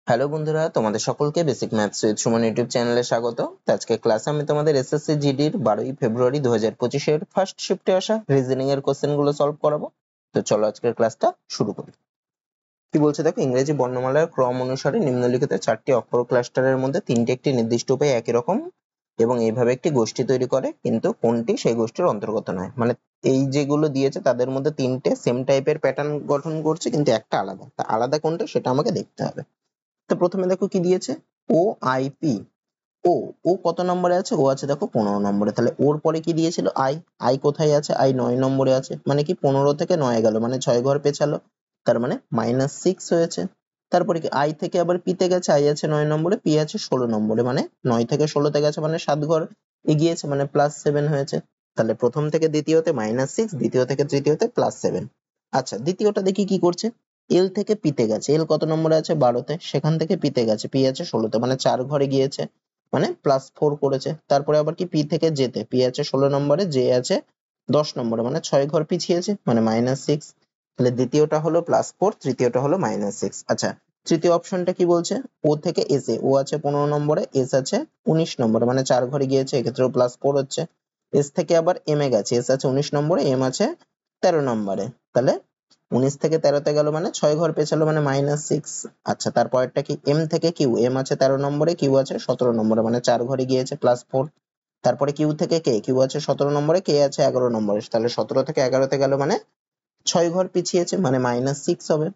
Hello বন্ধুরা, তোমাদের সকলকে basic maths with Suman YouTube চ্যানেলে স্বাগত। তো আজকে ক্লাসে আমি তোমাদের এসএসসি জিডির 12ই ফেব্রুয়ারি 2025 এর ফার্স্ট শিফটে আসা রিজনিং এর কোশ্চেন গুলো সলভ করাবো। তো চলো আজকের ক্লাসটা শুরু করি। কি বলছে দেখো, ইংরেজি বর্ণমালার ক্রম অনুসারে নিম্নলিখিত 4টি অক্ষর ক্লাস্টারের মধ্যে 3টি একটি নির্দিষ্ট উপায়ে একই রকম এবং এইভাবে একটি গোষ্ঠী তৈরি করে, কিন্তু কোনটি সেই গোষ্ঠীর অন্তর্গত নয়। মানে এই যেগুলো দিয়েছে তাদের মধ্যে 3টে সেম টাইপের প্যাটার্ন গঠন করছে, কিন্তু একটা আলাদা। তা আলাদা কোনটা সেটা আমাকে দেখতে হবে। তো প্রথমে দেখো কি দিয়েছে, ও আই পি। ও ও কত নম্বরে আছে? ও আছে দেখো 15 নম্বরে। তাহলে ওর পরে কি দিয়েছিল? আই। আই কোথায় আছে? আই 9 নম্বরে আছে। মানে কি 15 থেকে 9 গেল, মানে 6 ঘর পেছালো, তার মানে -6 হয়েছে। তারপরে কি আই থেকে আবার পি তে গেছে, আই আছে 9 নম্বরে, পি আছে 16 নম্বরে, মানে 9 থেকে 16 তে গেছে, মানে 7 ঘর এগিয়েছে, মানে +7 হয়েছে। তাহলে প্রথম থেকে দ্বিতীয়তে -6, দ্বিতীয় থেকে তৃতীয়তে +7। আচ্ছা, দ্বিতীয়টা দেখি কি করছে। এল থেকে পি তে গেছে, এল কত নম্বরে আছে? 12 তে, সেখান থেকে পি তে গেছে, পি আছে 16 তে, মানে 4 ঘরে গিয়েছে, মানে +4 করেছে। তারপরে আবার কি পি থেকে জেতে, পি আছে 16 নম্বরে, জে আছে 10 নম্বরে, মানে 6 ঘর পিছিয়েছে, মানে -6। তাহলে দ্বিতীয়টা হলো +4, তৃতীয়টা হলো -6। আচ্ছা, তৃতীয় অপশনটা কি বলছে? ও থেকে এস এ, ও আছে 15 নম্বরে, এস আছে 19 নম্বরে, মানে 4 ঘরে গিয়েছে, এক্ষেত্রেও +4 হচ্ছে। এস থেকে আবার এম এ গেছে, এস আছে 19 নম্বরে, এম আছে 13 নম্বরে, তাহলে 19 থেকে 13 তে গেল, মানে 6 ঘর পেছালো, মানে -6। আচ্ছা, তারপরেরটা কি? এম থেকে কিউ, এম আছে 13 নম্বরে, কিউ আছে 17 নম্বরে, মানে 4 ঘরে গিয়েছে, +4। তারপরে কিউ থেকে কে, কিউ আছে 17 নম্বরে, কে আছে 11 নম্বরে, তাহলে 17 থেকে 11 তে গেল, মানে 6 ঘর পিছিয়েছে, মানে -6 হবে।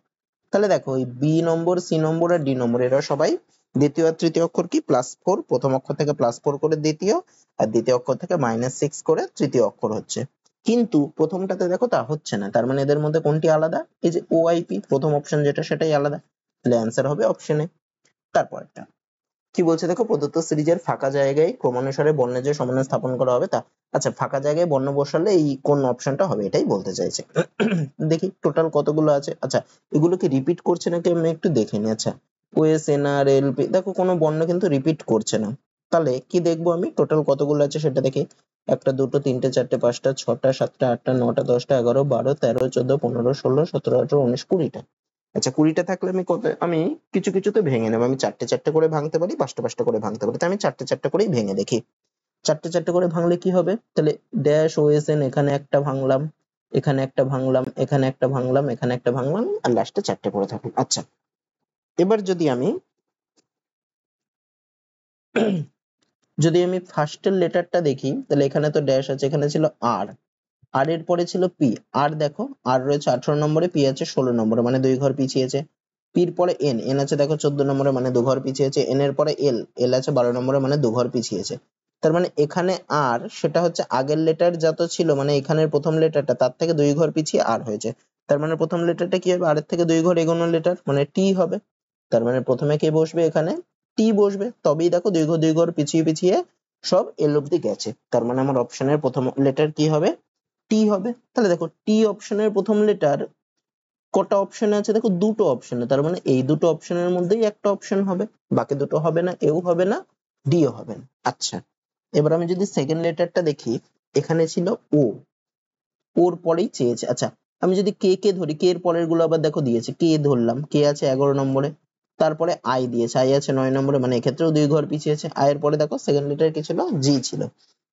তাহলে দেখো এই বি নম্বর, সি নম্বর আর ডি নম্বর এরা সবাই দ্বিতীয় আর তৃতীয় অক্ষর কি +4, প্রথম অক্ষর থেকে +4 করে দ্বিতীয়, আর দ্বিতীয় অক্ষর থেকে -6 করে তৃতীয় অক্ষর হচ্ছে। কিন্তু প্রথমটাতে দেখো তা হচ্ছে না, তার মানে এদের মধ্যে কোনটি আলাদা? এই যে ওআইপি, প্রথম অপশন যেটা সেটাই আলাদা, তাহলে অ্যান্সার হবে অপশন এ। তারপরটা কি বলছে দেখো, প্রদত্ত সিরিজের ফাঁকা জায়গায় ক্রমানুসারে বর্ণের যে সমন্বয় স্থাপন করা হবে তা। আচ্ছা, ফাঁকা জায়গায় বর্ণ বসালে এই কোন অপশনটা হবে এটাই বলতে চাইছে। দেখি টোটাল কতগুলো আছে। আচ্ছা, এগুলো কি রিপিট করছে নাকি আমি একটু দেখে নিই। আচ্ছা, ওএস এন আর এল পি, দেখো কোনো বর্ণ কিন্তু রিপিট করছে না। তাহলে কি দেখবো আমি, টোটাল কতগুলো আছে সেটা দেখি। একটা, দুটো, তিনটে, চারটে, পাঁচটা, ছটা, সাতটা, আটটা, নটা, 10টা, 11, 12, 13, 14, 15, 16, 17, 18, 19, 20টা। আচ্ছা, 20টা থাকলে আমি কিছু কিছুতে ভেঙে নেবো। আমি চারটে চারটে করে ভাঙতে পারি, পাঁচটা পাঁচটা করে ভাঙতে পারি, তো আমি চারটে চারটে করেই ভেঙে দেখি। চারটে চারটে করে ভাঙলে কি হবে? তাহলে ড্যাশ ওএসএন, এখানে একটা ভাঙলাম, এখানে একটা ভাঙলাম, এখানে একটা ভাঙলাম, এখানে একটা ভাঙলাম, আর লাস্টে চারটে পড়ে থাকুন। আচ্ছা, এবার যদি আমি ফার্স্টের লেটারটা দেখি, তাহলে এখানে তো ড্যাশ আছে, এখানে ছিল আর, আর এর পরে ছিল পি। আর দেখো, আর রয়েছে 18 নম্বরে, পি আছে 16 নম্বরে, মানে 2 ঘর পিছিয়েছে। পির পরে এন, এন আছে দেখো 14 নম্বরে, মানে 2 ঘর পিছিয়েছে। এন এর পরে এল, এল আছে 12 নম্বরে, মানে 2 ঘর পিছিয়েছে। তার মানে এখানে আর সেটা হচ্ছে আগের লেটার যত ছিল, মানে এখানের প্রথম লেটারটা তার থেকে 2 ঘর পিছিয়ে আর হয়েছে। তার মানে প্রথম লেটারটা কি হবে? আর এর থেকে 2 ঘর এগোনো লেটার, মানে টি হবে। তার মানে প্রথমে কে বসবে? এখানে টি বসবে। তবেই দেখো 2 ঘর পিছিয়ে পিছিয়ে সব এল অব্দি গেছে। তার মানে আমার অপশনের প্রথম লেটার কি হবে? টি হবে। তাহলে দেখো টি অপশনের প্রথম লেটার কটা অপশনে আছে? দেখো দুটো অপশনে, তার মানে এই দুটো অপশনের মধ্যেই একটা অপশন হবে, বাকি দুটো হবে না, এও হবে না, ডিও হবে না। আচ্ছা, এবার আমি যদি সেকেন্ড লেটারটা দেখি, এখানে ছিল ও, ওর পরেই চেয়েছে। আচ্ছা, আমি যদি কে কে ধরি, কে এর পরের গুলো আবার দেখো দিয়েছে, কে ধরলাম, কে আছে 11 নম্বরে, তারপরে আই দিয়েছে, আই আছে 9 নম্বরে, মানে এক্ষেত্রেও 2 ঘর পিছিয়েছে। আই এর পরে দেখো সেকেন্ড লেটার কি ছিল? জি ছিল,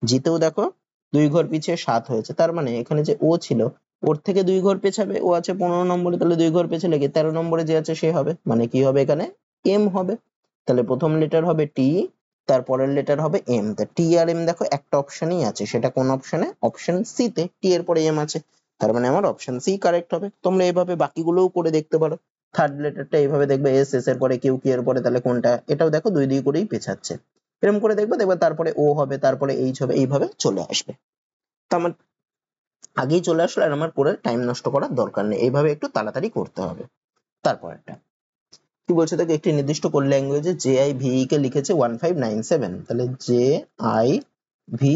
জিতেও দেখো 2 ঘর পিছিয়ে 7 হয়েছে। তার মানে এখানে যে ও ছিল, ওর থেকে 2 ঘর পেছাবে, ও আছে 15 নম্বরে, তাহলে 2 ঘর পেছালে কি 13 নম্বরে যে আছে সে হবে, মানে কি হবে এখানে? এম হবে। তাহলে প্রথম লেটার হবে টি, তারপরের লেটার হবে এম। তা টি আর এম দেখো একটা অপশনই আছে, সেটা কোন অপশনে? অপশন সি তে, টি এর পরে এম আছে। তার মানে আমার অপশন সি কারেক্ট হবে। তোমরা এইভাবে বাকিগুলোও করে দেখতে পারো। থার্ড লেটারটা এইভাবে দেখবে, এস, এস এর পরে কিউ, কিউ এর পরে তাহলে কোনটা, এটাও দেখো 2 2 করেই পেছাচ্ছে। এরকম করে দেখবে, দেখবে তারপরে ও হবে, তারপরে এইচ হবে, এইভাবে চলে আসবে। তো আমার আগেই চলে আসলো, আর আমার পরে টাইম নষ্ট করার দরকার নেই, এইভাবে একটু তাড়াতাড়ি করতে হবে। তারপরেরটা কি বলছে দেখো, একটি নির্দিষ্ট কোড ল্যাঙ্গুয়েজে JIVE কে লিখেছে 1597, তাহলে JIVE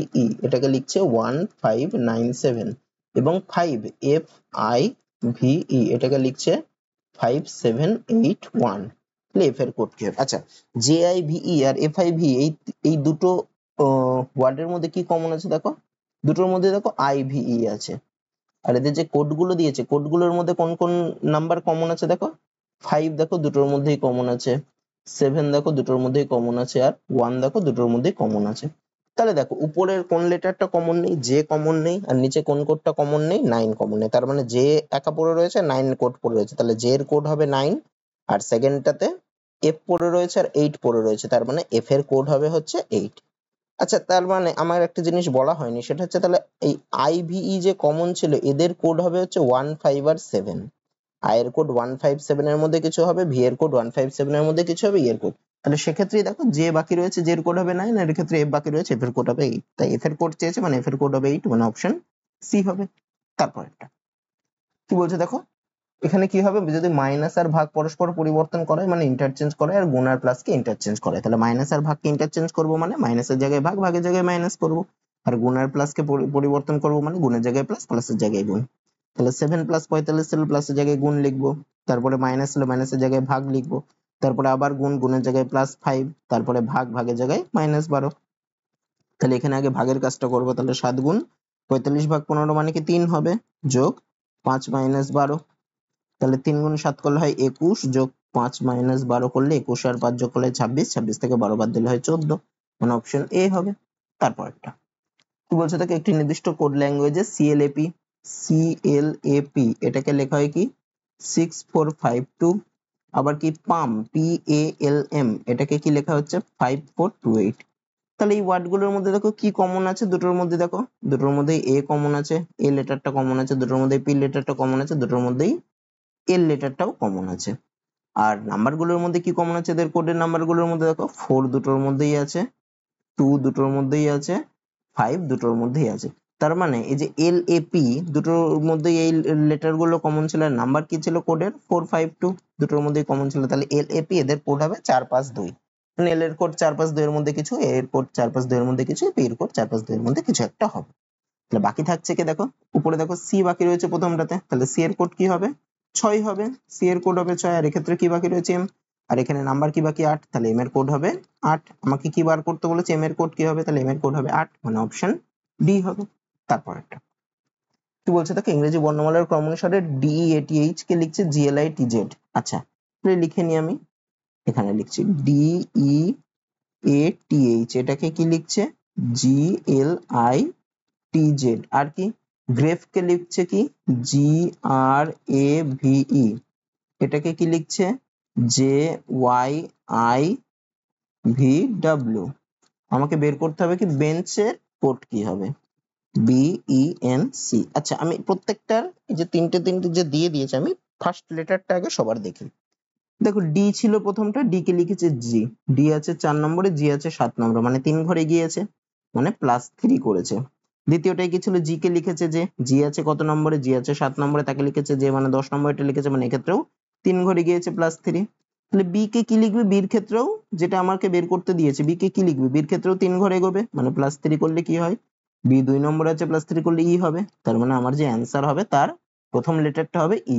এটাকে লিখছে 1597, এবং 5FIVE এটাকে লিখছে 5781। তাহলে এফ এর কোড কি হবে? আচ্ছা, JIVE আর FIVE এই দুটো ওয়ার্ডের মধ্যে কি কমন আছে দেখো, দুটোর মধ্যে দেখো IVE আছে। আর এদের যে কোড গুলো দিয়েছে, কোড গুলোর মধ্যে কোন কোন নাম্বার কমন আছে দেখো, 5 দেখো দুটোর মধ্যেই কমন আছে, 7 দেখো দুটোর মধ্যেই কমন আছে, আর 1 দেখো দুটোর মধ্যেই কমন আছে। তাহলে দেখো উপরের কোন লেটারটা কমন নেই, জে কমন নেই, আর নিচে কোন কোডটা কমন নেই, 9 কমন নেই। তার মানে জে একা পড়ে রয়েছে, 9 কোড পড়ে রয়েছে, তাহলে জে এর কোড হবে 9, আর সেকেন্ডটাতে এফ পড়ে রয়েছে আর 8 পড়ে রয়েছে, তার মানে এফ এর কোড হবে হচ্ছে 8। আচ্ছা, তার মানে আমার একটা জিনিস বলা হয়নি, সেটা হচ্ছে তাহলে এই আইভিই যে কমন ছিল এদের কোড হবে হচ্ছে 1, 5 আর 7। আই এর কোড 157 এর মধ্যে কিছু হবে, ভি এর কোড 157 এর মধ্যে কিছু হবে, ই এর কোড। তাহলে সেক্ষেত্রেই দেখো যে বাকি রয়েছে জে এর কোড হবে 9, আর এর ক্ষেত্রে এফ বাকি রয়েছে, এফ এর কোড হবে 8। তাই এফ এর কোড চেয়েছে মানে এফ এর কোড হবে 8, মানে অপশন সি হবে। তারপর একটা কি বলছে দেখো, এখানে কি হবে, যদি মাইনাস আর ভাগ পরস্পর পরিবর্তন করে মানে ইন্টারচেঞ্জ করে, আর গুণ আর প্লাস কে ইন্টারচেঞ্জ করে, তাহলে মাইনাস আর ভাগকে ইন্টারচেঞ্জ করব মানে মাইনাসের জায়গায় ভাগ, ভাগের জায়গায় মাইনাস করব, আর গুণ আর প্লাস কে পরিবর্তন করব মানে গুণের জায়গায় প্লাস, প্লাসের জায়গায় গুণ। তাহলে 7 প্লাস 45 হলে প্লাসের জায়গায় গুণ লিখবো, তারপরে মাইনাস হলে মাইনাসের জায়গায় ভাগ লিখবো, তারপরে আবার গুণ, গুণের জায়গায় প্লাস 5, তারপরে ভাগ, ভাগের জায়গায় -12। তাহলে এখানে আগে ভাগের কাজটা করবো, তাহলে 7 গুণ 45 ভাগ 15 মানে কি 3 হবে, যোগ 5 - 12, তাহলে 3 গুণ 7 করলে হয় 21, যোগ 5 - 12 করলে 21, আর 5 যোগ করলে 26, 26 থেকে 12 বাদ দিলে হয় 14, মানে অপশন এ হবে। তারপর একটা কি বলছে তাকে, একটি নির্দিষ্ট কোড ল্যাঙ্গুয়েজে সিএলএপি এটাকে লেখা হয় কি 6452, আবার কি PALM এটাকে কি লেখা হচ্ছে 5428। তাহলে এই ওয়ার্ড গুলোর মধ্যে দেখো কি কমন আছে, দুটোর মধ্যে দেখো দুটোর মধ্যেই এ কমন আছে, এ লেটারটা কমন আছে, দুটোর মধ্যেই পি লেটারটা কমন আছে, দুটোর মধ্যেই এল লেটারটাও কমন আছে। আর নাম্বার গুলোর মধ্যে কি কমন আছে, এদের কোডের নাম্বার গুলোর মধ্যে দেখো 4 দুটোর মধ্যেই আছে, 2 দুটোর মধ্যেই আছে, 5 দুটোর মধ্যেই আছে। তার মানে এই যে LAP দুটোর মধ্যেই এই লেটার গুলো কমন ছিল, আর নাম্বার কি ছিল কোডের 452, দুটোর মধ্যেই কমন ছিল, তাহলে LAP এদের কোড হবে 452। মানে এল এর কোড 452 এর মধ্যে কিছু, এ এর কোড 452 এর মধ্যে কিছু, পি এর কোড 452 এর মধ্যে কিছু একটা হবে। তাহলে বাকি থাকছে কি দেখো, উপরে দেখো সি বাকি রয়েছে প্রথমটাতে, তাহলে সি এর কোড কি হবে 6 হবে, সি এর কোড হবে 6, আর এক্ষেত্রে কি বাকি রয়েছে এম, আর এখানে নাম্বার কি বাকি 8, তাহলে এম এর কোড হবে 8। আমাকে কি বার করতে বলেছে, এম এর কোড কি হবে, তাহলে এম এর কোড হবে 8, মানে অপশন ডি হবে। তারপর একটা কি বলছে দেখো, ইংরেজি বর্ণমালার ক্রম অনুসারে DEATH কে লিখছে GLITZ। আচ্ছা তাহলে লিখে নি, আমি এখানে লিখছি DEATH, এটাকে কি লিখছে GLITZ, আর কি গ্রেফ কে লিখছে কি GRAVE, এটাকে কি লিখছে JYIVW। আমাকে বের করতে হবে কি বেঞ্চের কোড কি হবে, BENC। আচ্ছা আমি প্রত্যেকটার এই যে তিনটে যে দিয়ে দিয়েছে, আমি ফার্স্ট লেটারটা আগে সবার দেখি। দেখো ডি ছিল প্রথমটা, ডি কে লিখেছে জি, ডি আছে 4 নম্বরে, জি আছে 7 নম্বরে, মানে 3 ঘরে গিয়েছে, মানে +3 করেছে। দ্বিতীয়টাই কি ছিল, জি কে লিখেছে যে, জি আছে কত নম্বরে, জি আছে 7 নম্বরে, তাকে লিখেছে যে, মানে 10 নম্বরে এটা লিখেছে, মানে এক্ষেত্রেও 3 ঘরে গিয়েছে +3। তাহলে বি কে কি লিখবে, বির ক্ষেত্রেও যেটা আমাকে বের করতে দিয়েছে, বি কে কি লিখবে, বির ক্ষেত্রেও 3 ঘরে এগোবে, মানে +3 করলে কি হয়, বি 2 নম্বরে আছে, +3 করলে ই হবে, তার মানে আমার যে অ্যান্সার হবে তার প্রথম লেটারটা হবে ই।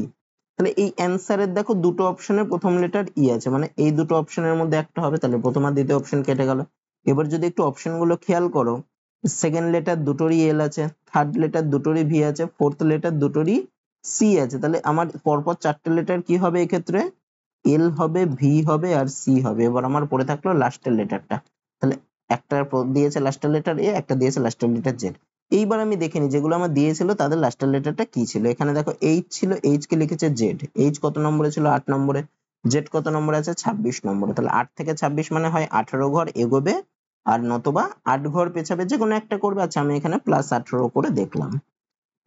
তাহলে এই অ্যান্সারের দেখো দুটো অপশনের প্রথম লেটার ই আছে, মানে এই দুটো অপশনের মধ্যে একটা হবে, তাহলে প্রথম আর দ্বিতীয় অপশন কেটে গেল। এবার যদি একটু অপশন গুলো খেয়াল করো, সেকেন্ড লেটার দুটোরই এল আছে, থার্ড লেটার দুটোরই ভি আছে, ফোর্থ লেটার দুটোরই সি আছে, তাহলে আমার পরপর 4টে লেটার কি হবে এক্ষেত্রে, এল হবে, ভি হবে, আর সি হবে। এবার আমার পড়ে থাকলো লাস্টের লেটারটা, তাহলে একটা দিয়েছে লাস্টের লেটার এ, একটা দিয়েছে লাস্টের লেটার জেড। এইবার আমি দেখে নিই যেগুলো আমার দিয়েছিল তাদের লাস্টের লেটারটা কি ছিল। এখানে দেখো এইচ ছিল, এইচ কে লিখেছে জেড, এইচ কত নম্বরে ছিল 8 নম্বরে, জেড কত নম্বরে আছে 26 নম্বরে, তাহলে 8 থেকে 26 মানে হয় 18 ঘর এগোবে, আর নতবা 8 ঘর পেছাবে, যে কোনো একটা করবে। আচ্ছা আমি এখানে +18 করে দেখলাম।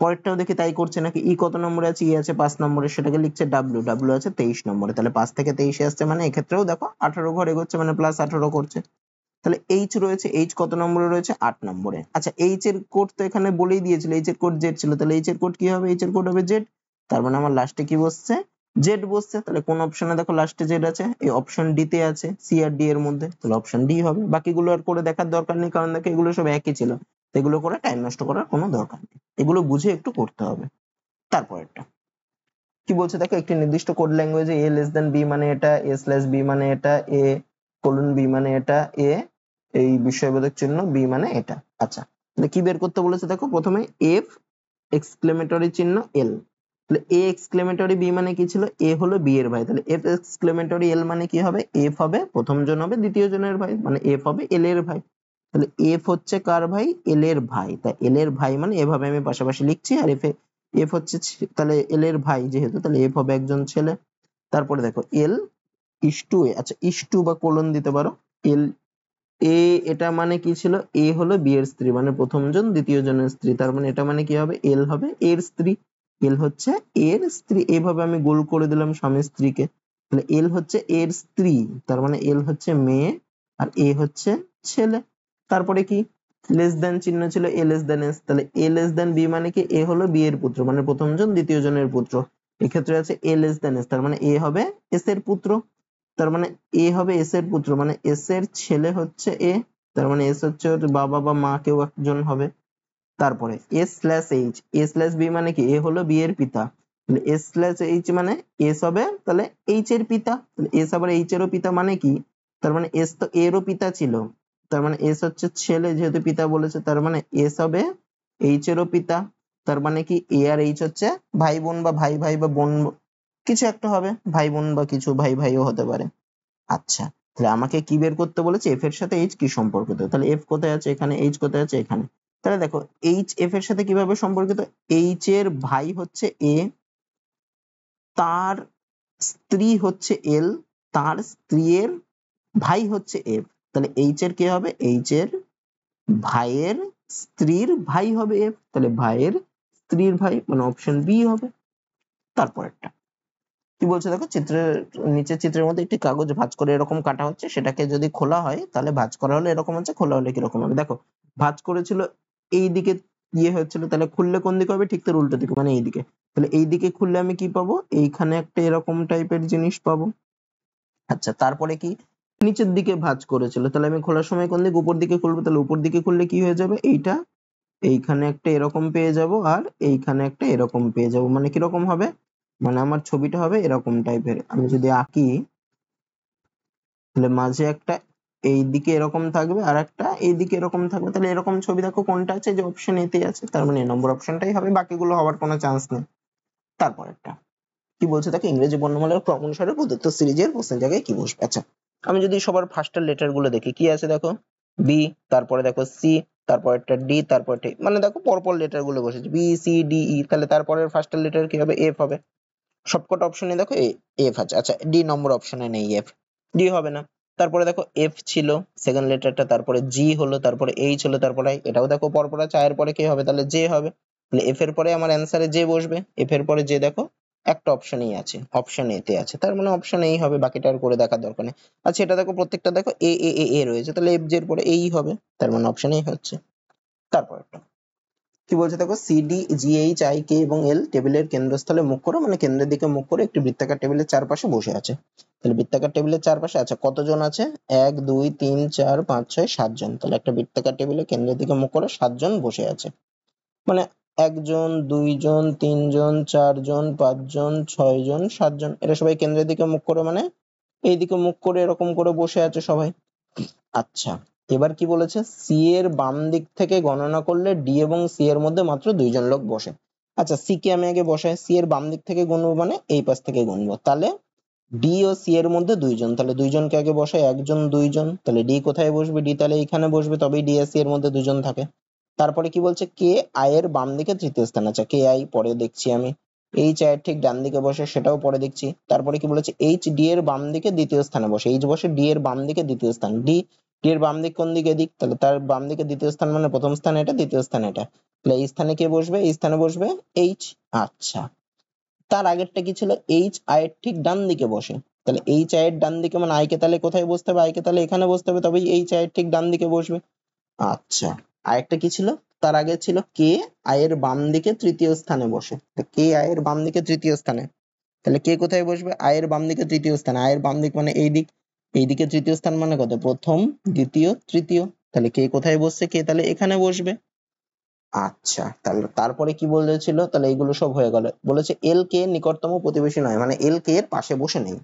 পরেরটাও দেখি তাই করছে নাকি, ই কত নম্বরে আছে, ই আছে 5 নম্বরে, সেটাকে লিখছে ডাব্লিউ, ডাব্লিউ আছে 23 নম্বরে, তাহলে 5 থেকে 23 আসছে, মানে এক্ষেত্রেও দেখো 18 ঘর এগোচ্ছে, মানে +18 করছে। তাহলে এইচ রয়েছে, এইচ কত নম্বরে রয়েছে 8 নম্বরে। আচ্ছা এইচ এর কোড তো এখানে বলেই দিয়েছিল, এইচ এর কোড জেড ছিল, তাহলে এইচ এর কোড কি হবে, এইচ এর কোড হবে জেড, তার মানে আমার লাস্টে কি বসছে জেড বসছে। তাহলে কোন অপশনে দেখো লাস্টে জেড আছে, এই অপশন ডি তে আছে, সি আর ডি এর মধ্যে, তাহলে অপশন ডি হবে। বাকিগুলো আর করে দেখার দরকার নেই, কারণ দেখো এগুলো সব একই ছিল, এগুলো করে টাইম নষ্ট করার কোনো দরকার নেই, এগুলো বুঝে একটু করতে হবে। তারপরেরটা কি বলছে দেখো, একটি নির্দিষ্ট কোড ল্যাঙ্গুয়েজে এ লেস দেন বি মানে এটা, এ স্ল্যাশ বি মানে এটা, এ কোলন বি মানে এটা, এ এই বিস্ময়বোধক চিহ্ন, বি মানে এটা। আচ্ছা তাহলে কি বের করতে বলেছে দেখো, প্রথমে এফ এক্সক্লেমেটরি চিহ্ন এল, তাহলে এ এক্সক্লেমেটরি বি মানে কি ছিল, এ হলো বি এর ভাই, তাহলে এফ এক্সক্লেমেটরি এল মানে কি হবে, এফ হবে প্রথম জন হবে দ্বিতীয় জনের ভাই, মানে এফ হবে এল এর ভাই। তাহলে এফ হচ্ছে কার ভাই, এল এর ভাই, তাই এল এর ভাই মানে এভাবে আমি পাশাপাশি লিখছি, আর এফ এফ হচ্ছে তাহলে এল এর ভাই যেহেতু, তাহলে এফ হবে একজন ছেলে। তারপরে দেখো এল ইস টু এ, আচ্ছা ইস টু বা কোলন দিতে পারো, এল এ, এটা মানে কি ছিল, এ হলো বি এর স্ত্রী, মানে প্রথম জন দ্বিতীয় জনের স্ত্রী, তার মানে এটা মানে কি হবে, এল হবে এর স্ত্রী, এল হচ্ছে এর স্ত্রী, এইভাবে আমি গোল করে দিলাম স্বামী স্ত্রীকে। তাহলে এল হচ্ছে এর স্ত্রী, তার মানে এল হচ্ছে মেয়ে আর এ হচ্ছে ছেলে। তারপরে কি, লেস দেন চিহ্ন ছিল, এ লেস দেন এস, তাহলে এ লেস দেন বি মানে কি, এ হলো বি এর পুত্র, মানে প্রথম জন দ্বিতীয় জনের পুত্র, এক্ষেত্রে আছে এ লেস দেন এস, তার মানে এ হবে এস এর পুত্র, তার মানে এ হবে এস এর পুত্র, মানে এস এর ছেলে হচ্ছে এ, তার মানে এস হচ্ছে ওর বাবা বা মা কেউ একজন হবে। তারপরে S slash H, A slash B মানে কি, এ হলো বি এর পিতা, এস স্ল্যাশ এইচ মানে এস হবে তাহলে এইচ এর পিতা, এস আবার এইচ এরও পিতা মানে কি, তার মানে এস তো এরও পিতা ছিল, তার মানে এস হচ্ছে ছেলে যেহেতু পিতা বলেছে, তার মানে এস হবে এইচ এরও পিতা, তার মানে কি এ আর এইচ হচ্ছে ভাই বোন বা ভাই ভাই বা বোন কিছু একটা হবে, ভাই বোন বা কিছু ভাই ভাইও হতে পারে। আচ্ছা, তাহলে আমাকে কি বের করতে বলেছে, এফ এর সাথে এইচ কি সম্পর্কিত, তাহলে এফ কোথায় আছে এখানে, এইচ কোথায় আছে এখানে। তাহলে দেখো এইচ এফ এর সাথে কিভাবে সম্পর্কিত, এইচ এর ভাই হচ্ছে এ, তার স্ত্রী হচ্ছে এল, তার স্ত্রীর ভাই হচ্ছে এফ, তাহলে এইচ এর কি হবে, এইচ এর ভাইয়ের স্ত্রীর ভাই হবে এফ, তাহলে ভাইয়ের স্ত্রীর ভাই মানে অপশন বি হবে। তারপরেরটা কি বলছে দেখো, চিত্রের নিচের চিত্রের মধ্যে একটি কাগজ ভাঁজ করে এরকম কাটা হচ্ছে, সেটাকে যদি খোলা হয় তাহলে ভাঁজ করা হলে এরকম হচ্ছে, খোলা হলে কিরকম হবে, দেখো ভাঁজ করেছিল এই দিকে ইয়ে হচ্ছিল, তাহলে খুললে কোন দিকে হবে, ঠিক তার উল্টো দিকে মানে এইদিকে, তাহলে এই দিকে খুললে আমি কি পাবো, এইখানে একটা এরকম টাইপের জিনিস পাবো। আচ্ছা তারপরে কি, নিচের দিকে ভাঁজ করেছিল, তাহলে আমি খোলার সময় কোন দিকে, উপর দিকে খুলবো, তাহলে উপর দিকে খুললে কি হয়ে যাবে, এইটা এইখানে একটা এরকম পেয়ে যাব আর এইখানে একটা এরকম পেয়ে যাব, মানে কিরকম হবে, মানে আমার ছবিটা হবে এরকম টাইপের, আমি যদি আঁকি তাহলে মাঝে একটা এইদিকে এরকম থাকবে আর একটা এইদিকে এরকম থাকবে, তাহলে এরকম ছবি দেখো কোনটা আছে, যে অপশন এতে আছে, তার মানে এ নম্বর অপশনটাই হবে, বাকিগুলো হওয়ার কোনো চান্স নেই। তারপর একটা কি বলছে দেখো, ইংরেজি বর্ণমালার ক্রম অনুসারে প্রদত্ত সিরিজের প্রশ্নের জায়গায় কি বসবে। আচ্ছা আমি যদি সবার ফার্স্টের লেটার গুলো দেখি, কি আছে দেখো, বি, তারপরে দেখো সি, তারপর একটা ডি, তারপর একটা মানে দেখো পরপর লেটার গুলো বসেছে বি সি ডি ই, তাহলে তারপরের ফার্স্টের লেটার কি হবে, এফ হবে, সবকটা অপশনে দেখো এফ আছে, আচ্ছা ডি নম্বর অপশনে নেই এফ, ডি হবে না। তারপরে দেখো এফ ছিল সেকেন্ড লেটারটা, তারপরে জি হলো, তারপরে এইচ হলো, তারপরে I, এটাও দেখো পরপর আছে, এর পরে কি হবে, তাহলে জে হবে, তাহলে এফ এর পরে আমার অ্যান্সারে জে বসবে, এফ এর পরে জে দেখো একটা অপশনেই আছে, অপশন এ তে আছে, তার মানে অপশন এই হবে, বাকিটা আর করে দেখার দরকার নেই। আচ্ছা এটা দেখো প্রত্যেকটা দেখো এ এ এ এ রয়েছে, তাহলে এফ জে এর পরে এই হবে, তার মানে অপশন এই হচ্ছে। তারপর একটা কি বলছে দেখো, সিডি জিএইচ আই কে এবং এল টেবিলের কেন্দ্রস্থলে মুখ করে, মানে কেন্দ্রের দিকে মুখ করে একটি বৃত্তাকার টেবিলের চারপাশে বসে আছে, তাহলে বৃত্তাকার টেবিলের চারপাশে আচ্ছা কতজন আছে, 1 2 3 4 5 6 7 জন, তাহলে একটা বৃত্তাকার টেবিলে কেন্দ্রের দিকে মুখ করে 7 জন বসে আছে, মানে 1 জন 2 জন 3 জন 4 জন 5 জন 6 জন 7 জন, এরা সবাই কেন্দ্রের দিকে মুখ করে মানে এইদিকে মুখ করে এরকম করে বসে আছে সবাই। আচ্ছা এবার কি বলেছে, সি এর বাম দিক থেকে গণনা করলে ডি এবং সি এর মধ্যে মাত্র 2 জন লোক বসে। আচ্ছা সি কে আমি আগে বসাই, সি এর বাম দিক থেকে গুনবো মানে এই পাশ থেকে গুনবো, তাহলে ডি ও সি এর মধ্যে 2 জন, তাহলে 2 জনকে আগে বসাই, 1 জন 2 জন, তাহলে ডি কোথায় বসবে, ডি তাহলে এইখানে বসবে, তবেই ডি আর সি এর মধ্যে 2 জন থাকে। তারপরে কি বলছে, কে আই এর বাম দিকে তৃতীয় স্থান, আচ্ছা কে আই পরে দেখছি আমি, এইচ আই এর ঠিক ডান দিকে বসে সেটাও পরে দেখছি। তারপরে কি বলেছে, এইচ ডি এর বাম দিকে দ্বিতীয় স্থানে বসে, এইচ বসে ডি এর বাম দিকে দ্বিতীয় স্থান, ডি ডি এর বাম দিক কোন দিকে, দিক, তাহলে তার বাম দিকে দ্বিতীয় স্থান মানে প্রথম স্থান এটা, দ্বিতীয় স্থান এটা, তাহলে এই স্থানে কে বসবে, এই স্থানে বসবে এইচ। আচ্ছা তার আগেরটা কি ছিল, এইচ আই এর ঠিক ডান দিকে বসে, তাহলে এইচ আই এর ডান দিকে মানে আই কে তাহলে কোথায় বসতে হবে, আই কে তাহলে এখানে বসতে হবে, তবেই এইচ আই এর ঠিক ডান দিকে বসবে। আচ্ছা আরেকটা কি ছিল, তার আগে ছিল কে আই এর বাম দিকে তৃতীয় স্থানে বসে, কে আই এর বাম দিকে তৃতীয় স্থানে, তাহলে কে কোথায় বসবে, আই এর বাম দিকে তৃতীয় স্থানে, আই এর বাম দিক মানে এই দিক, এইদিকে তৃতীয় স্থান মানে কত, প্রথম দ্বিতীয় তৃতীয়, তাহলে কে কোথায় বসছে, কে তাহলে এখানে বসবে। আচ্ছা তাহলে তারপরে কি বলেছিল, তাহলে এইগুলো সব হয়ে গেল, বলেছে এল কে নিকটতম প্রতিবেশী নয়, মানে এল কে এর পাশে বসে নেই,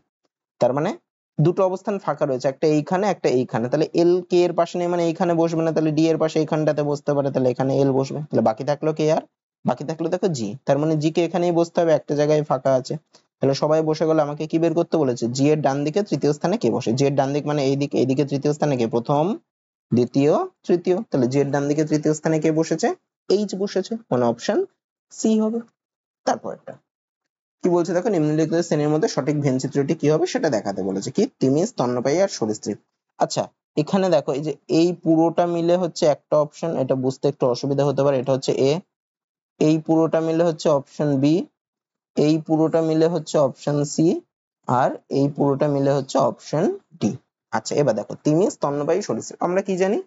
তার মানে দুটো অবস্থান ফাঁকা রয়েছে, একটা এইখানে একটা এইখানে, তাহলে এল কে এর পাশে নেই মানে এইখানে বসবে না, তাহলে ডি এর পাশে এইখানটাতে বসতে পারে, তাহলে এখানে এল বসবে, তাহলে বাকি থাকলো কে আর, বাকি থাকলো দেখো জি, তার মানে জি কে এখানেই বসতে হবে, একটা জায়গায় ফাঁকা আছে। তাহলে সবাই বসে গেল, আমাকে কি বের করতে বলেছে, জি এর ডান দিকে তৃতীয় স্থানে কে বসে। জি এর ডান দিক মানে এইদিকে, এইদিকে তৃতীয় স্থানে কে, প্রথম দ্বিতীয় তৃতীয়। তাহলে জি এর ডান দিকে তৃতীয় স্থানে কে বসেছে, এইচ বসেছে, মানে অপশন সি হবে। তারপর একটা কি বলছে দেখো, নিম্নলিখিত শ্রেণীর মধ্যে সঠিক ভেন চিত্রটি কি হবে সেটা দেখাতে বলেছে। কি, তিমি, স্তন্যপায়ী আর সরীসৃপ। আচ্ছা, এখানে দেখো এই যে এই পুরোটা মিলে হচ্ছে একটা অপশন, এটা বুঝতে একটু অসুবিধা হতে পারে, এটা হচ্ছে এ। এই পুরোটা মিলে হচ্ছে অপশন বি, এই পুরোটা মিলে হচ্ছে অপশন সি, আর এই পুরোটা মিলে হচ্ছে অপশন ডি। আচ্ছা, এবার দেখো তিমি, স্তন্যপায়ী, সরীসৃপ। আমরা কি জানি,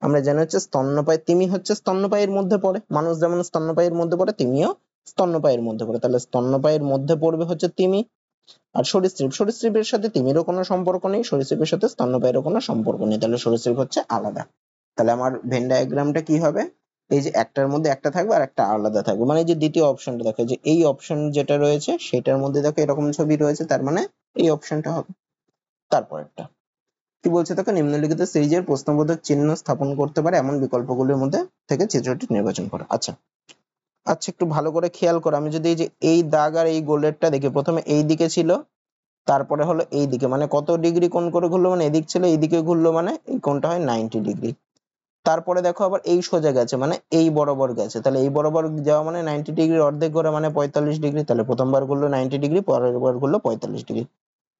আমরা জানি হচ্ছে স্তন্যপায়ী, তিমি হচ্ছে স্তন্যপায়ীর মধ্যে পড়ে, মানুষ যেমন স্তন্যপায়ীর মধ্যে পড়ে তিমিও স্তন্যপায়ীর মধ্যে পড়ে। তাহলে স্তন্যপায়ীর মধ্যে পড়বে হচ্ছে তিমি। আর সরীসৃপ, সরীসৃপের সাথে তিমিরও কোনো সম্পর্ক নেই, সরীসৃপের সাথে স্তন্যপায়ীরও কোনো সম্পর্ক নেই, তাহলে সরীসৃপ হচ্ছে আলাদা। তাহলে আমার ভেন ডায়াগ্রামটা কি হবে, এই যে একটার মধ্যে একটা থাকবে আর একটা আলাদা থাকবে, মানে এই যে দ্বিতীয় অপশনটা দেখো, যে এই অপশন যেটা রয়েছে সেটার মধ্যে দেখো এরকম ছবি রয়েছে, তার মানে এই অপশনটা হবে। তারপর একটা কি বলছে দেখো, নিম্নলিখিত সিরিজের প্রশ্নবোধক চিহ্ন স্থাপন করতে পারে এমন বিকল্পগুলির মধ্যে থেকে চিত্রটি নির্বাচন করো। আচ্ছা আচ্ছা, একটু ভালো করে খেয়াল করো, আমি যদি এই যে এই দাগ আর এই গোলেরটা দেখি, প্রথমে এই দিকে ছিল, তারপরে হলো এই দিকে, মানে কত ডিগ্রি কোণ করে ঘুরলো, মানে এদিক ছিল এইদিকে ঘুরলো, মানে এই কোণটা হয় 90 ডিগ্রি। তারপরে দেখো আবার এই সোজা গেছে, মানে এই বরাবর গেছে, তাহলে এই বরাবর যাওয়া মানে 90 ডিগ্রির অর্ধেক ঘোরা মানে 45 ডিগ্রি, তাহলে প্রথমবার ঘুরলো 90 ডিগ্রি, পরের বার ঘুরলো 45 ডিগ্রি।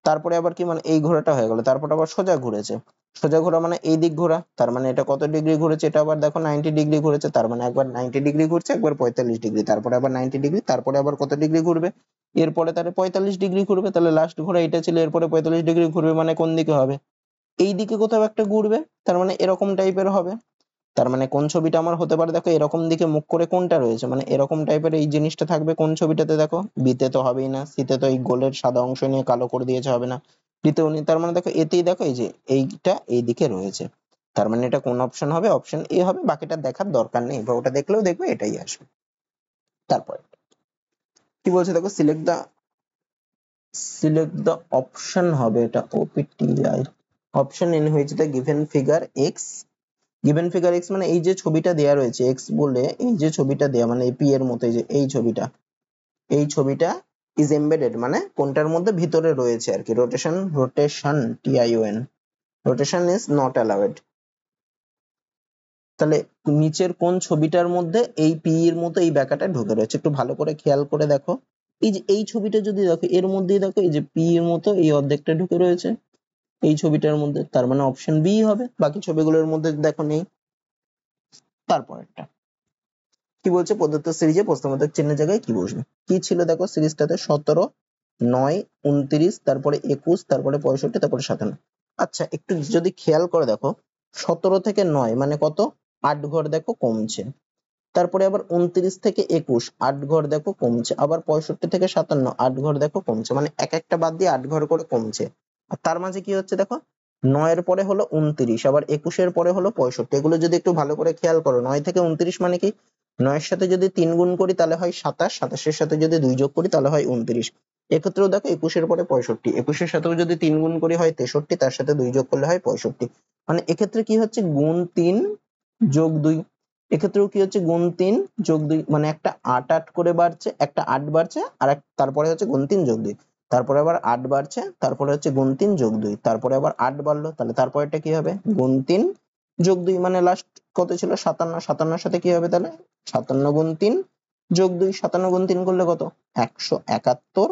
তারপরে আবার কি, মানে এই ঘোরাটা হয়ে গেল, তারপর আবার সোজা ঘুরেছে, সোজা ঘোরা মানে এই দিক ঘোরা, তার মানে এটা কত ডিগ্রি ঘুরেছে, এটা আবার দেখো 90 ডিগ্রি ঘুরেছে, তার মানে একবার 90 ডিগ্রি ঘুরছে, একবার 45 ডিগ্রি, তারপরে আবার 90 ডিগ্রি, তারপরে আবার কত ডিগ্রি ঘুরবে, এরপরে তাহলে 45 ডিগ্রি ঘুরবে, তাহলে লাস্ট ঘোরা এটা ছিল, এরপরে 45 ডিগ্রি ঘুরবে, মানে কোন দিকে হবে, এই দিকে কোথাও একটা ঘুরবে, তার মানে এরকম টাইপের হবে। তার মানে কোন ছবিটা আমার হতে পারে, দেখো এরকম দিকে মুখ করে কোনটা রয়েছে, মানে এরকম টাইপের এই জিনিসটা থাকবে কোন ছবিটাতে, দেখো বিতে তো হবেই না, সিতে তো এই গোলের সাদা অংশ নিয়ে কালো করে দিয়েছে, হবে না, ডিতেও নেই, তার মানে দেখো এতেই দেখো এই যে এইটা এই দিকে রয়েছে, তার মানে এটা কোন অপশন হবে, অপশন এ হবে, বাকিটা দেখার দরকার নেই, বা ওটা দেখলেও দেখবে এটাই আসবে। তারপর কি বলছে দেখো, সিলেক্ট দ্য অপশন হবে, এটা ওপিটিআই, option in which the given figure X, given figure X মানে এই যে ছবিটা দেয়া রয়েছে এক্স বলে, এই যে ছবিটা দেয়া মানে পি এর মতো, এই যে এই ছবিটা ইজ এমবেডেড মানে কোনটার মধ্যে ভিতরে রয়েছে আর কি, rotation TION, rotation is not allowed. তাহলে নিচের কোন ছবিটার মধ্যে এই পি এর মতো এই ব্যাকাটা ঢুকে রয়েছে, একটু ভালো করে খেয়াল করে দেখো, এই যে এই ছবিটা যদি দেখো এর মধ্যেই দেখো এই যে পি এর মতো এই অর্ধেকটা ঢুকে রয়েছে এই ছবিটার মধ্যে, তার মানে অপশন বি হবে, বাকি ছবিগুলোর মধ্যে দেখো নেই। তারপর একটা কি বলছে, প্রদত্ত সিরিজে প্রশ্নবোধক চিহ্নের জায়গায় কি বসবে, কি ছিল দেখো সিরিজটাতে, 17, 9, 29, তারপরে 21, তারপরে 65, তারপরে 57। আচ্ছা একটু যদি খেয়াল করে দেখো, 17 থেকে 9 মানে কত, 8 ঘর দেখো কমছে, তারপরে আবার 29 থেকে 21 8 ঘর দেখো কমছে, আবার 65 থেকে 57 8 ঘর দেখো কমছে, মানে এক একটা বাদ দিয়ে 8 ঘর করে কমছে। আর তার মাঝে কি হচ্ছে দেখো, 9 এর পরে হলো 29, আবার 21 এর পরে হলো 65, এগুলো যদি একটু ভালো করে খেয়াল করো, 9 থেকে 29 মানে কি, 9 এর সাথে যদি 3 গুণ করি তাহলে হয় 27, 27 এর সাথে যদি 2 যোগ করি তাহলে হয় 29, এক্ষেত্রেও দেখো 21 এর পরে 65, 21 এর সাথেও যদি 3 গুণ করি হয় 63, তার সাথে 2 যোগ করলে হয় 65, মানে এক্ষেত্রে কি হচ্ছে গুণ 3 যোগ 2, এক্ষেত্রেও কি হচ্ছে গুণ 3 যোগ 2, মানে একটা 8 8 করে বাড়ছে, একটা 8 বাড়ছে, আর তারপরে হচ্ছে গুণ 3 যোগ 2, তারপরে আবার 8 বাড়ছে, তারপরে হচ্ছে গুণ 3 যোগ 2, তারপরে আবার 8 বাড়লো, তাহলে তারপরেটা কি হবে গুণ 3 যোগ 2, মানে লাস্ট কত ছিল 57, 57 এর সাথে কি হবে তাহলে 57 গুণ 3 যোগ 2, 57 গুণ 3 করলে কত 171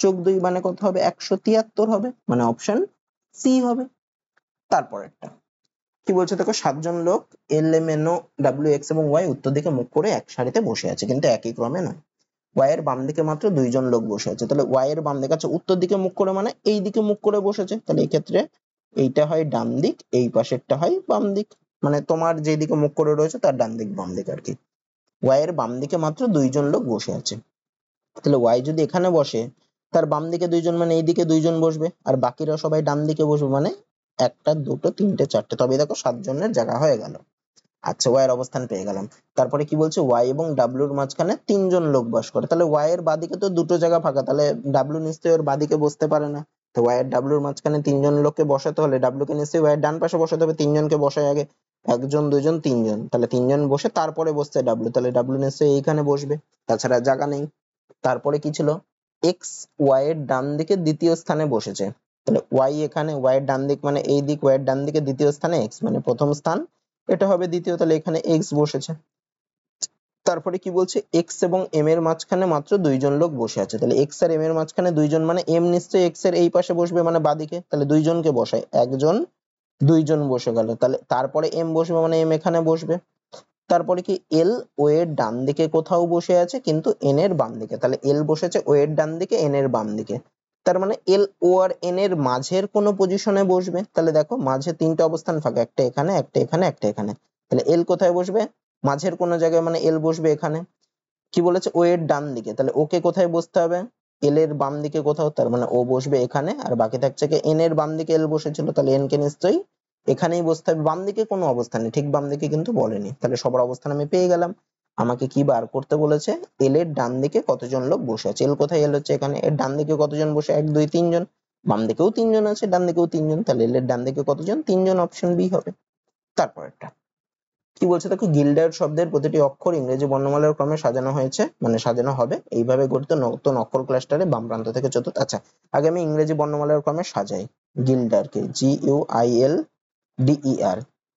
যোগ 2 মানে কত হবে 173 হবে, মানে অপশন সি হবে। তারপরেরটা কি বলছে দেখো, 7 জন লোক L M N O W X এবং ওয়াই উত্তর দিকে মুখ করে এক সারিতে বসে আছে, কিন্তু একই ক্রমে নয়, ওয়াই এর বাম দিকে মাত্র 2 জন লোক বসে আছে, তাহলে ওয়াই এর বাম দিকে আছে উত্তর দিকে মুখ করে মানে এই দিকে মুখ করে বসেছে, তাহলে এই ক্ষেত্রে এইটা হয় ডান দিক, এই পাশেরটা হয় বাম দিক, মানে তোমার যেদিকে মুখ করে রয়েছে তার ডান দিক বাম দিক আর কি। ওয়াই এর বাম দিকে মাত্র 2 জন লোক বসে আছে, তাহলে ওয়াই যদি এখানে বসে তার বাম দিকে 2 জন মানে এইদিকে 2 জন বসবে, আর বাকিরা সবাই ডান দিকে বসবে, মানে একটা দুটো তিনটে চারটে, তবে দেখো 7 জনের জায়গা হয়ে গেল। আচ্ছা ওয়াই এর অবস্থান পেয়ে গেলাম। তারপরে কি বলছে, ওয়াই এবং ডাব্লিউর মাঝখানে 3 জন লোক বাস করে, তাহলে ওয়াই এর বাদিকে তো দুটো জায়গা ফাঁকা, তাহলে ডাব্লিউ নিশ্চয়ই ওর বাদিকে বসতে পারে না, তো ওয়াই এর ডাব্লিউর মাঝখানে 3 জন লোককে বসাতে হলে ডাব্লিউ কে নিশ্চয়ই ওয়াই এর ডান পাশে বসাতে হবে, 3 জনকে বসায় আগে, একজন দুইজন তিনজন, তাহলে তিনজন বসে তারপরে বসছে ডাব্লিউ, তাহলে ডাব্লিউ নিশ্চয়ই এইখানে বসবে, তাছাড়া জায়গা নেই। তারপরে কি ছিল, এক্স ওয়াই এর ডান দিকে দ্বিতীয় স্থানে বসেছে, তাহলে ওয়াই এখানে, ওয়াই এর ডান দিক মানে এই দিক, ওয়াই এর ডান দিকে দ্বিতীয় স্থানে এক্স মানে প্রথম স্থান, এটা হবে দ্বিতীয়, তাহলে এখানে এক্স বসেছে। তারপরে কি বলছে, এক্স এবং এম এর মাঝখানে মাত্র দুইজন লোক বসে আছে, তাহলে এক্স আর এম এর মাঝখানে দুইজন মানে এম নিশ্চয়ই এক্স এর এই পাশে বসবে মানে বাদিকে, তাহলে দুইজনকে বসায়, একজন দুইজন বসে গেল, তাহলে তারপরে এম বসবে মানে এম এখানে বসবে। তারপরে কি, এল ও এর ডান দিকে কোথাও বসে আছে কিন্তু এন এর বাম দিকে, তাহলে এল বসেছে ও এর ডান দিকে, এন এর বাম দিকে, তার মানে এল ও আর এন এর মাঝের কোন পজিশনে বসবে, তাহলে দেখো মাঝে তিনটা অবস্থান ফাঁকা, একটা এখানে, একটা এখানে, একটা এখানে, তাহলে এল কোথায় বসবে, মাঝের কোন জায়গায় মানে এল বসবে এখানে। কি বলেছে, ও এর ডান দিকে, তাহলে ওকে কোথায় বসতে হবে, এল এর বাম দিকে কোথাও, তার মানে ও বসবে এখানে, আর বাকি থাকছে কি, এন এর বাম দিকে এল বসেছিল, তাহলে এন কে নিশ্চয়ই এখানেই বসতে হবে, বাম দিকে কোনো অবস্থান নেই, ঠিক বাম দিকে কিন্তু বলেনি, তাহলে সবার অবস্থান আমি পেয়ে গেলাম। আমাকে কি বার করতে বলেছে, এল এর ডান দিকে কতজন লোক বসে আছে, এল কোথায়, এল হচ্ছে এখানে, এর ডান দিকে কতজন বসে, এক দুই তিনজন, বাম দিকেও তিনজন আছে, ডান দিকেও তিনজন, তাহলে এল এর ডান দিকে কতজন, তিনজন, অপশন বি হবে। তারপরেরটা কি বলছে দেখো, গিল্ডার্ড শব্দের প্রতিটি অক্ষর ইংরেজি বর্ণমালার ক্রমে সাজানো হয়েছে, মানে সাজানো হবে, এইভাবে গঠিত নতুন অক্ষর ক্লাস্টারে বাম প্রান্ত থেকে চতুর্থ। আচ্ছা, আগে আমি ইংরেজি বর্ণমালার ক্রমে সাজাই গিল্ডারকে, GUILDER,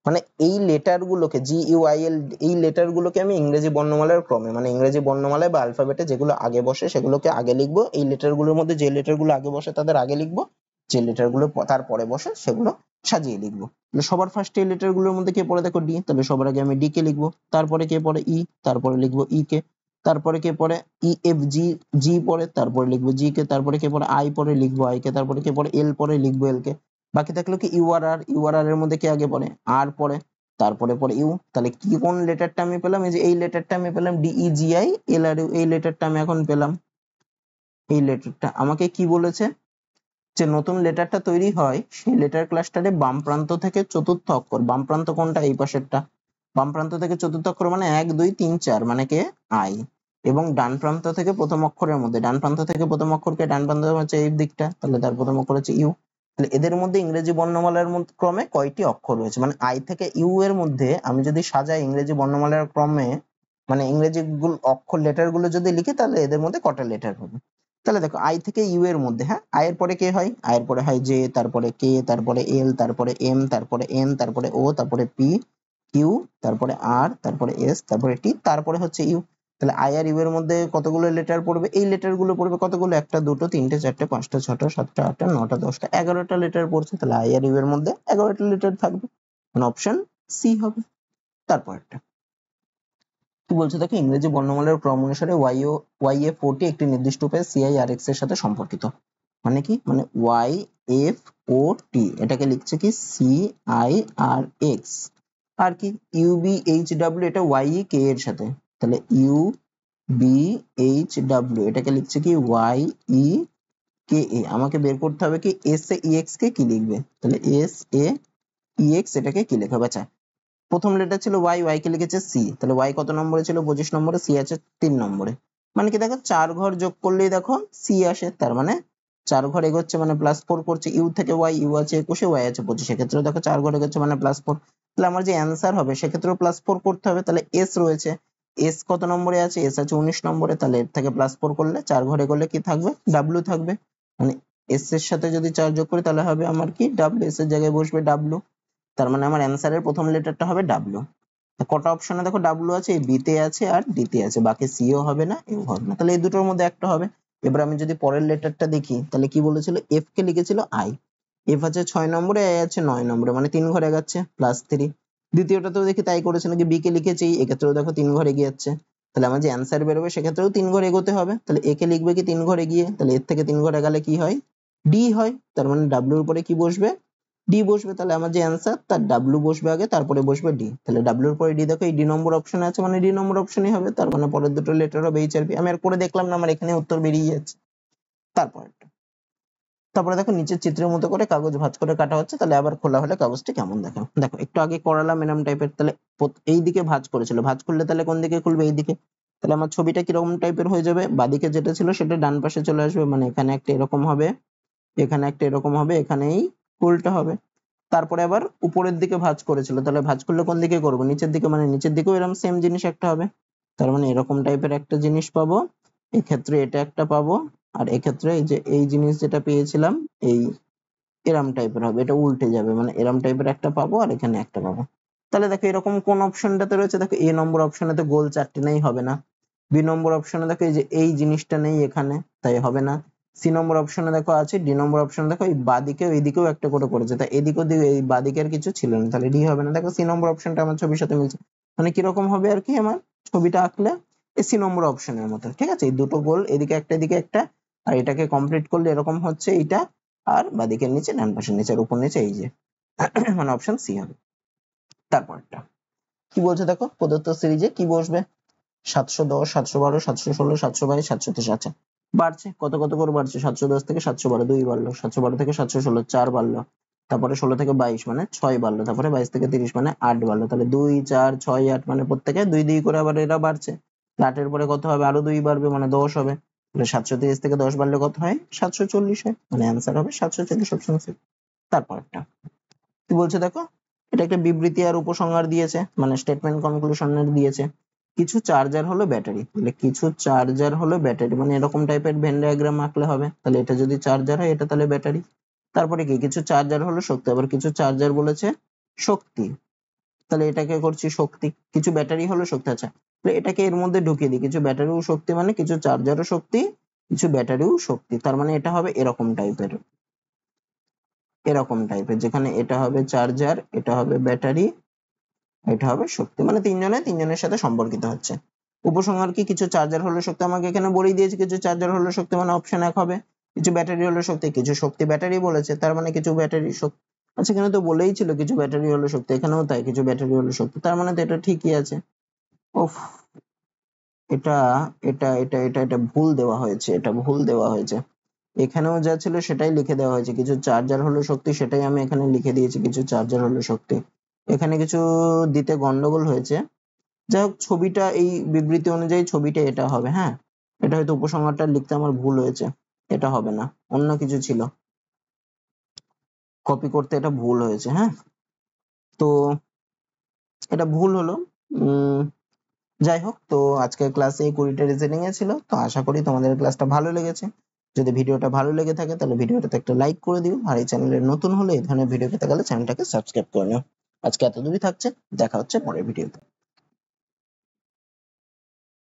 মানে এই লেটার গুলোকে, GUIL, এই লেটার গুলোকে আমি ইংরেজি বর্ণমালার ক্রমে, মানে ইংরেজি বর্ণমালায় বা অ্যালফাবেটে যেগুলো আগে বসে সেগুলোকে আগে লিখবো, এই লেটার গুলোর মধ্যে যে লেটার গুলো আগে বসে তাদের আগে লিখবো, যে লেটার গুলো তারপরে বসে সেগুলো সাজিয়ে লিখবো। তাহলে সবার ফার্স্টে এই লেটার গুলোর মধ্যে কে পড়ে দেখো, ডি, তাহলে সবার আগে আমি ডি কে লিখবো, তারপরে কে পড়ে ই, তারপরে লিখবো ই কে, তারপরে কে পড়ে ই এফ জি, জি পড়ে, তারপরে লিখবো জি কে, তারপরে কে পড়ে আই পড়ে, লিখবো আই কে, তারপরে কে পড়ে এল পড়ে, লিখবো এল কে, বাকি থাকলো কি ইউআরআর, ইউআরআর এর মধ্যে কে আগে পড়ে, আর পড়ে, তারপরে পড়ে ইউ, তাহলে কি কোন লেটারটা আমি পেলাম, এই যে এই লেটারটা আমি পেলাম, DEGILR, এই লেটারটা আমি এখন পেলাম। এই লেটারটা আমাকে কি বলেছে, যে নতুন লেটারটা তৈরি হয় সেই লেটার ক্লাস্টারে বাম প্রান্ত থেকে চতুর্থ অক্ষর, বাম প্রান্ত কোনটা, এই পাশেরটা, বাম প্রান্ত থেকে চতুর্থ অক্ষর মানে 1 2 3 4 মানে কে, আই, এবং ডান প্রান্ত থেকে প্রথম অক্ষরের মধ্যে, ডান প্রান্ত থেকে প্রথম অক্ষরকে, ডান প্রান্ত হচ্ছে এই দিকটা, তাহলে তার প্রথম অক্ষর হচ্ছে ইউ। তাহলে এদের মধ্যে ইংরেজি বর্ণমালার ক্রমে কয়টি অক্ষর রয়েছে, মানে আই থেকে ইউ এর মধ্যে আমি যদি সাজাই ইংরেজি বর্ণমালার ক্রমে, মানে ইংরেজি অক্ষর লেটার গুলো যদি লিখি তাহলে এদের মধ্যে কটা লেটার হবে। তাহলে দেখো আই থেকে ইউ এর মধ্যে, হ্যাঁ, আই এর পরে কে হয়, আই এর পরে হয় জে, তারপরে কে, তারপরে এল, তারপরে এম, তারপরে এন, তারপরে ও, তারপরে পি, কিউ, তারপরে আর, তারপরে এস, তারপরে টি, তারপরে হচ্ছে ইউ। তাহলে আই আর ইউ এর মধ্যে কতগুলো লেটার পড়বে, এই লেটার গুলো পড়বে কতগুলো, একটা দুটো তিনটে চারটে পাঁচটা ছটা সাতটা আটটা নটা দশটা 11টা লেটার পড়ছে, তাহলে আই আর ইউ এর মধ্যে 11টা লেটার থাকবে, মানে অপশন সি হবে। তারপরটা কি বলছে দেখো, ইংরেজি বর্ণমালার ক্রম অনুসারে YF40 একটি নির্দিষ্ট উপায়ে CIRX এর সাথে সম্পর্কিত, মানে কি, মানে YF40 এটাকে লিখছে কি CIRX, আর কি UBHW এটা YEK এর সাথে, তাহলে UBHW এটাকে লিখছে কি YEKA, আমাকে বের করতে হবে কি SAEX কে কি লিখবে, তাহলে SAEX এটাকে কি লেখা হবে। আচ্ছা, প্রথম লেটার ছিল ওয়াই, ওয়াই কে লিখেছে সি, তাহলে ওয়াই কত নম্বরে ছিল, 25 নম্বরে, সি আছে 3 নম্বরে, মানে কি দেখো 4 ঘর যোগ করলেই দেখো সি আসে, তার মানে 4 ঘর এগোচ্ছে মানে +4 করছে, ইউ থেকে ওয়াই, ইউ আছে 21, ওয়াই আছে 25, সেক্ষেত্রে দেখো 4 ঘর এগোচ্ছে মানে +4, তাহলে আমার যে অ্যান্সার হবে সেক্ষেত্রেও +4 করতে হবে, তাহলে এস রয়েছে, এস কত নম্বরে আছে, এস আছে 19 নম্বরে, তাহলে এর থেকে +4 করলে 4 ঘর এগোলে কি থাকবে, ডাব্লিউ থাকবে, মানে এস এর সাথে যদি 4 যোগ করি তাহলে হবে আমার কি ডাব্লিউ, এস এর জায়গায় বসবে ডাব্লিউ, তার মানে আমার অ্যান্সারের প্রথম লেটারটা হবে ডাব্লিউ। কটা অপশনে দেখো ডাব্লিউ আছে, বি তে আছে আর ডি তে আছে, বাকি সি ও হবে না, এও হবে না, তাহলে এই দুটোর মধ্যে একটা হবে। এবার আমি যদি পরের লেটারটা দেখি তাহলে কি বলেছিল, এফ কে লিখেছিল আই, এফ আছে 6 নম্বরে, আই আছে 9 নম্বরে, মানে 3 ঘরে এগাচ্ছে +3। দ্বিতীয়টাতেও দেখি তাই করেছে নাকি, বি কে লিখেছি, এক্ষেত্রেও দেখো 3 ঘরে এগিয়ে যাচ্ছে, তাহলে আমার যে অ্যান্সার বেরোবে সেক্ষেত্রেও 3 ঘরে এগোতে হবে, তাহলে এ কে লিখবে কি 3 ঘরে গিয়ে, তাহলে এর থেকে 3 ঘরে গেলে কি হয়, ডি হয়, তার মানে ডাব্লিউর উপরে কি বসবে, ডি বসবে, তাহলে আমার যে অ্যান্সার তার ডাব্লিউ বসবে আগে, তারপরে বসবে ডি, তাহলে ডাব্লিউ এর পরে ডি, দেখো এই ডি নম্বর অপশনে আছে মানে ডি নম্বর অপশনই হবে, তার মানে পরের দুটো লেটার হবে এইচ আর পি, আমি আর করে দেখলাম না, আমার এখানে উত্তর বেরিয়ে যাচ্ছে। তারপরে দেখো নিচের চিত্রের মতো করে কাগজ ভাঁজ করে কাটা হচ্ছে, তাহলে আবার খোলা হলে কাগজটি কেমন দেখো, দেখো একটু আগে করালাম এরকম টাইপের, তাহলে এই দিকে ভাঁজ করেছিল, ভাঁজ করলে তাহলে কোন দিকে খুলবে, এই দিকে, তাহলে আমার ছবিটা কিরকম টাইপের হয়ে যাবে, বাদিকে যেটা ছিল সেটা ডান পাশে চলে আসবে, মানে এখানে একটা এরকম হবে, এখানে একটা এরকম হবে, এখানেই উল্টা হবে, তারপরে আবার উপরের দিকে ভাঁজ করেছিল, তাহলে ভাঁজ করলে কোন দিকে করবো, নিচের দিকে, মানে নিচের দিকেও এরকম সেম জিনিস একটা হবে, তার মানে এরকম টাইপের একটা জিনিস পাবো, এক্ষেত্রে এটা একটা পাবো, আর এক্ষেত্রে এই যে এই জিনিস যেটা পেয়েছিলাম এই এরম টাইপের হবে, এটা উল্টে যাবে, মানে এরম টাইপের একটা পাবো আর এখানে একটা পাবো। তাহলে দেখো এরকম কোন অপশনটাতে রয়েছে, দেখো এ নম্বর অপশনে তো গোল চারটে নেই, হবে না। বি নম্বর অপশনে দেখো এই যে এই জিনিসটা নেই এখানে, তাই হবে না। সি নম্বর অপশনে দেখো আছে, ডি নম্বর অপশনে দেখো এই বাদিকেও এইদিকেও একটা করে করেছে, তাই এদিক ওদিক এই বাদিকের কিছু ছিল না, তাহলে ডি হবে না। দেখো সি নম্বর অপশনটা আমার ছবির সাথে মিলছে, মানে কিরকম হবে আর কি, আমার ছবিটা আঁকলে এই সি নম্বর অপশনের মতো, ঠিক আছে। এই দুটো গোল এদিকে একটা এদিকে একটা, আর এটাকে কমপ্লিট করলে এরকম হচ্ছে এইটা, আর বাদিকের নিচে ডান পাশের নিচে আর উপর নিচে এই যে মানে অপশন সি হবে। তারপরটা কি বলছে দেখো, প্রদত্ত সিরিজে কি বসবে, 710, 712, 716, 722, 723, আচ্ছা বাড়ছে, কত কত করে বাড়ছে, 710 থেকে 712 2 বাড়লো, 712 থেকে 716 4 বাড়লো, তারপরে 16 থেকে 22 মানে 6 বাড়লো, তারপরে 22 থেকে 30 মানে 8 বাড়লো, তাহলে 2 4 6 8 মানে প্রত্যেকে 2 2 করে আবার এরা বাড়ছে, 8 এর পরে কত হবে, আরো 2 বাড়বে মানে 10 হবে, তাহলে 730 থেকে 10 বাড়লে কত হয়, 740 হয়, মানে অ্যান্সার হবে 740 অপশন সি। তারপর একটা কি বলছে দেখো, এটা একটা বিবৃতি আর উপসংহার দিয়েছে, মানে স্টেটমেন্ট কনক্লুশনের দিয়েছে। কিছু চার্জার হলো ব্যাটারি, তাহলে কিছু চার্জার হলো ব্যাটারি, মানে এরকম টাইপের ভেন ডায়াগ্রাম আঁকলে হবে, তাহলে এটা যদি চার্জার হয় এটা তাহলে ব্যাটারি। তারপরে কি, কিছু চার্জার হলো শক্তি, আবার কিছু চার্জার বলেছে শক্তি, তাহলে এটাকে করছি শক্তি, কিছু ব্যাটারি হলো শক্তি, আচ্ছা তাহলে এটাকে এর মধ্যে ঢুকিয়ে দিই, কিছু ব্যাটারিও শক্তি মানে কিছু চার্জারও শক্তি, কিছু ব্যাটারিও শক্তি, তার মানে এটা হবে এরকম টাইপের, এরকম টাইপের, যেখানে এটা হবে চার্জার, এটা হবে ব্যাটারি, এটা হবে শক্তি, মানে তিনজনের সাথে সম্পর্কিত হচ্ছে। উপসংহার কি, কিছু চার্জার হলো শক্তি, আমাকে এখানে বলেই দিয়েছে কিছু চার্জার হলো শক্তি, মানে অপশন 1 হবে। কিছু ব্যাটারি হলো শক্তি, কিছু শক্তি ব্যাটারি বলেছে, তার মানে কিছু ব্যাটারি শক্তি, আচ্ছা এখানে তো বলেই ছিল কিছু ব্যাটারি হলো শক্তি, এখানেও তাই কিছু ব্যাটারি হলো শক্তি, তার মানে তো এটা ঠিকই আছে। ওফ, এটা এটা এটা এটা এটা ভুল দেওয়া হয়েছে, এটা ভুল দেওয়া হয়েছে, এখানেও যা ছিল সেটাই লিখে দেওয়া হয়েছে, কিছু চার্জার হলো শক্তি সেটাই আমি এখানে লিখে দিয়েছি, কিছু চার্জার হলো শক্তি, এখানে কিছু দিতে গন্ডগোল হয়েছে। যাই হোক, ছবিটা এই বিবৃতি অনুযায়ী ছবিটা এটা হবে, হ্যাঁ এটা হয়তো উপসংহারটা লিখতে আমার ভুল হয়েছে, এটা হবে না, অন্য কিছু ছিল, কপি করতে এটা ভুল হয়েছে, হ্যাঁ তো এটা ভুল হলো। যাই হোক, তো আজকের ক্লাসে এই 20টা রিজনিং এ ছিল, তো আশা করি তোমাদের ক্লাসটা ভালো লেগেছে। যদি ভিডিওটা ভালো লেগে থাকে তাহলে ভিডিওটাতে একটা লাইক করে দিও, আর এই চ্যানেলে নতুন হলে এই ধরনের ভিডিও পেতে গেলে চ্যানেলটাকে সাবস্ক্রাইব করে নিও। আজকে এতদূরই থাকছে, দেখা হচ্ছে পরের ভিডিওতে।